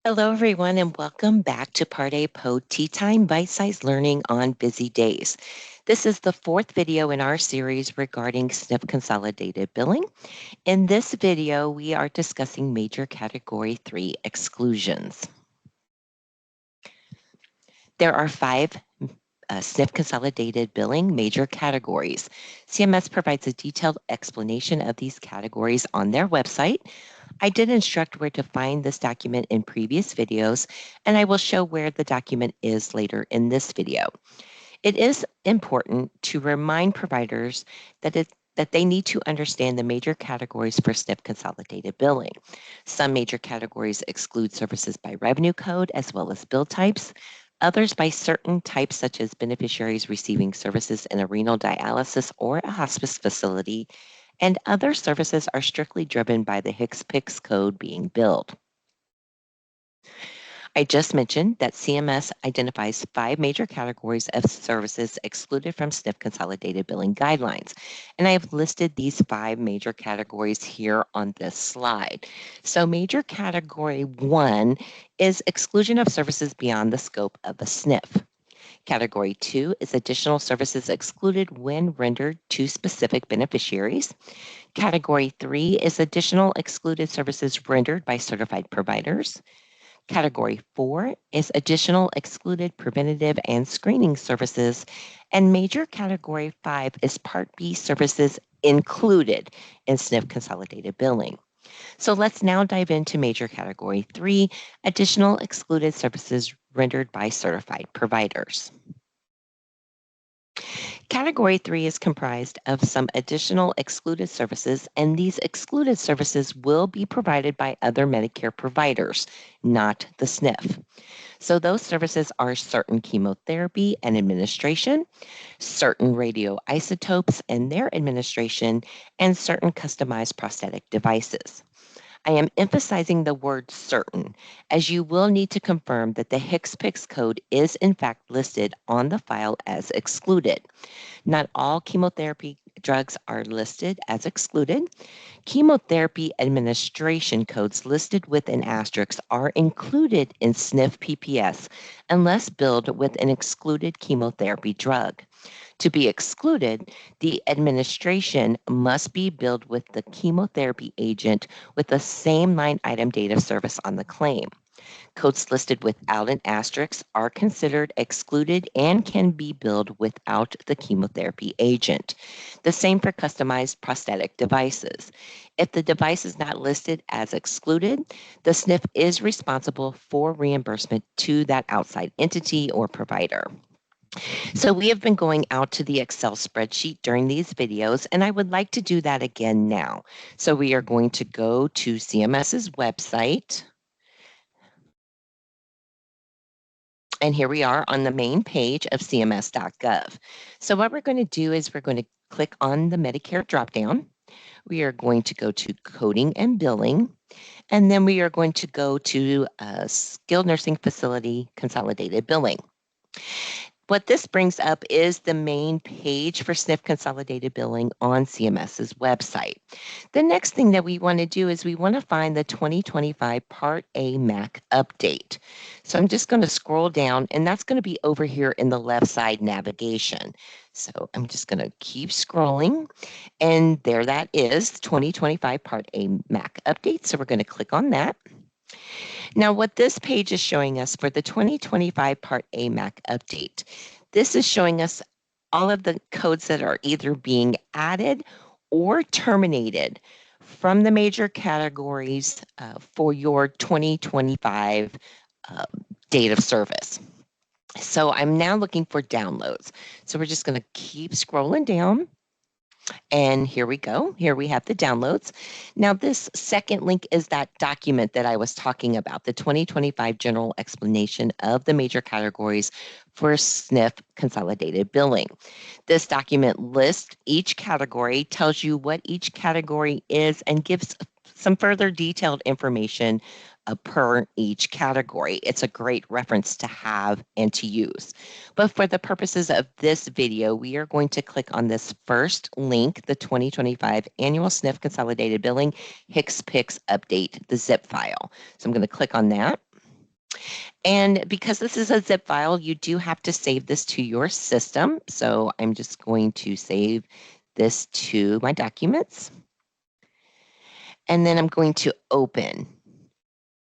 Hello, everyone, and welcome back to Part A POE Teatime Bite-Sized Learning on Busy Days. This is the fourth video in our series regarding SNF consolidated billing. In this video, we are discussing major Category 3 exclusions. There are five SNF consolidated billing major categories. CMS provides a detailed explanation of these categories on their website. I did instruct where to find this document in previous videos, and I will show where the document is later in this video. It is important to remind providers that they need to understand the major categories for SNF consolidated billing. Some major categories exclude services by revenue code as well as bill types. Others by certain types, such as beneficiaries receiving services in a renal dialysis or a hospice facility, and other services are strictly driven by the HCPCS code being billed. I just mentioned that CMS identifies five major categories of services excluded from SNF consolidated billing guidelines. And I have listed these five major categories here on this slide. So major category 1 is exclusion of services beyond the scope of a SNF. Category 2 is additional services excluded when rendered to specific beneficiaries. Category 3 is additional excluded services rendered by certified providers. Category 4 is additional excluded preventative and screening services. And major Category 5 is Part B services included in SNF consolidated billing. So let's now dive into major Category 3, additional excluded services rendered by certified providers. Category 3 is comprised of some additional excluded services, and these excluded services will be provided by other Medicare providers, not the SNF. So those services are certain chemotherapy and administration, certain radioisotopes and their administration, and certain customized prosthetic devices. I am emphasizing the word certain, as you will need to confirm that the HCPCS code is in fact listed on the file as excluded. Not all chemotherapy drugs are listed as excluded. Chemotherapy administration codes listed with an asterisk are included in SNF PPS unless billed with an excluded chemotherapy drug. To be excluded, the administration must be billed with the chemotherapy agent with the same line item date of service on the claim. Codes listed without an asterisk are considered excluded and can be billed without the chemotherapy agent. The same for customized prosthetic devices. If the device is not listed as excluded, the SNF is responsible for reimbursement to that outside entity or provider. So we have been going out to the Excel spreadsheet during these videos, and I would like to do that again now. So we are going to go to CMS's website. And here we are on the main page of cms.gov. So what we're going to do is we're going to click on the Medicare dropdown. We are going to go to coding and billing, and then we are going to go to skilled nursing facility consolidated billing. What this brings up is the main page for SNF consolidated billing on CMS's website. The next thing that we want to do is we want to find the 2025 Part A MAC update. So I'm just going to scroll down, and that's going to be over here in the left side navigation. So I'm just going to keep scrolling, and there that is, 2025 Part A MAC update. So we're going to click on that. Now, what this page is showing us for the 2025 Part A MAC update, this is showing us all of the codes that are either being added or terminated from the major categories for your 2025 date of service. So I'm now looking for downloads. So we're just going to keep scrolling down. And here we go. Here we have the downloads. Now, this second link is that document that I was talking about, the 2025 General Explanation of the Major Categories for SNF Consolidated Billing. This document lists each category, tells you what each category is, and gives some further detailed information per each category. It's a great reference to have and to use. But for the purposes of this video, we are going to click on this first link, the 2025 Annual SNF Consolidated Billing HCPCS Update, the zip file. So I'm going to click on that. And because this is a zip file, you do have to save this to your system. So I'm just going to save this to my documents. And then I'm going to open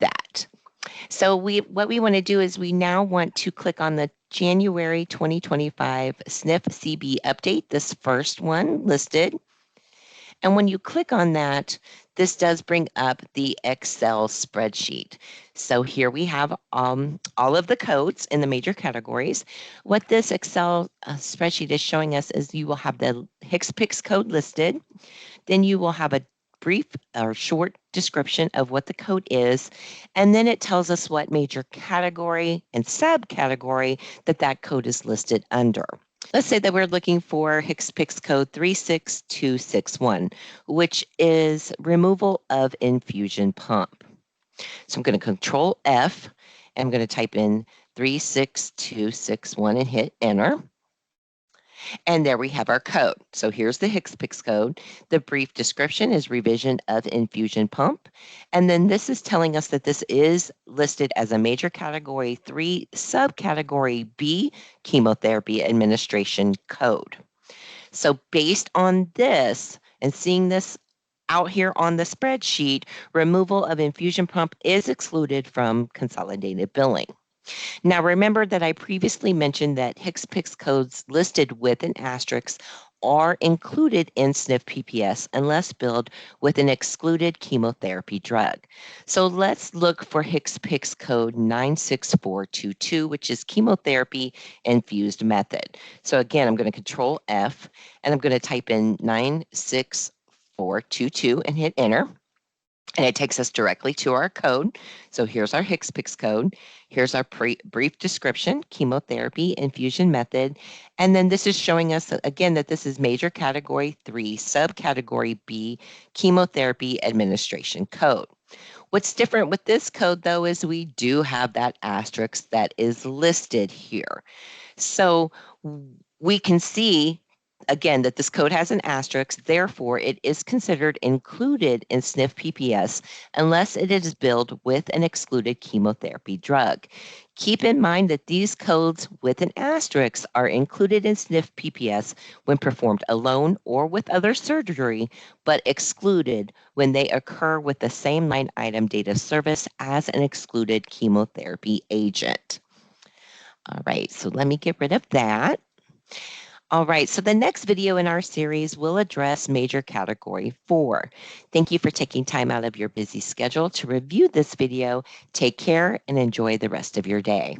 that. So what we want to do is we now want to click on the January 2025 SNF CB update, this first one listed. And when you click on that, this does bring up the Excel spreadsheet. So here we have all of the codes in the major categories. What this Excel spreadsheet is showing us is you will have the HCPCS code listed. Then you will have a brief or short description of what the code is. And then it tells us what major category and subcategory that code is listed under. Let's say that we're looking for HCPCS code 36261, which is removal of infusion pump. So I'm going to Control F, and I'm going to type in 36261 and hit enter. And there we have our code. So here's the HCPCS code. The brief description is revision of infusion pump. And then this is telling us that this is listed as a major category 3 subcategory B chemotherapy administration code. So based on this and seeing this out here on the spreadsheet, removal of infusion pump is excluded from consolidated billing. Now, remember that I previously mentioned that HCPCS codes listed with an asterisk are included in SNF PPS unless billed with an excluded chemotherapy drug. So let's look for HCPCS code 96422, which is chemotherapy infused method. So again, I'm going to Control F and I'm going to type in 96422 and hit enter. And it takes us directly to our code. So here's our HCPCS code. Here's our brief description, chemotherapy infusion method. And then this is showing us, again, that this is major category 3, subcategory B, chemotherapy administration code. What's different with this code, though, is we do have that asterisk that is listed here. So we can see again, that this code has an asterisk, therefore it is considered included in SNF PPS unless it is billed with an excluded chemotherapy drug. Keep in mind that these codes with an asterisk are included in SNF PPS when performed alone or with other surgery, but excluded when they occur with the same line item date of service as an excluded chemotherapy agent. All right, so let me get rid of that. All right, so the next video in our series will address major category 4. Thank you for taking time out of your busy schedule to review this video. Take care and enjoy the rest of your day.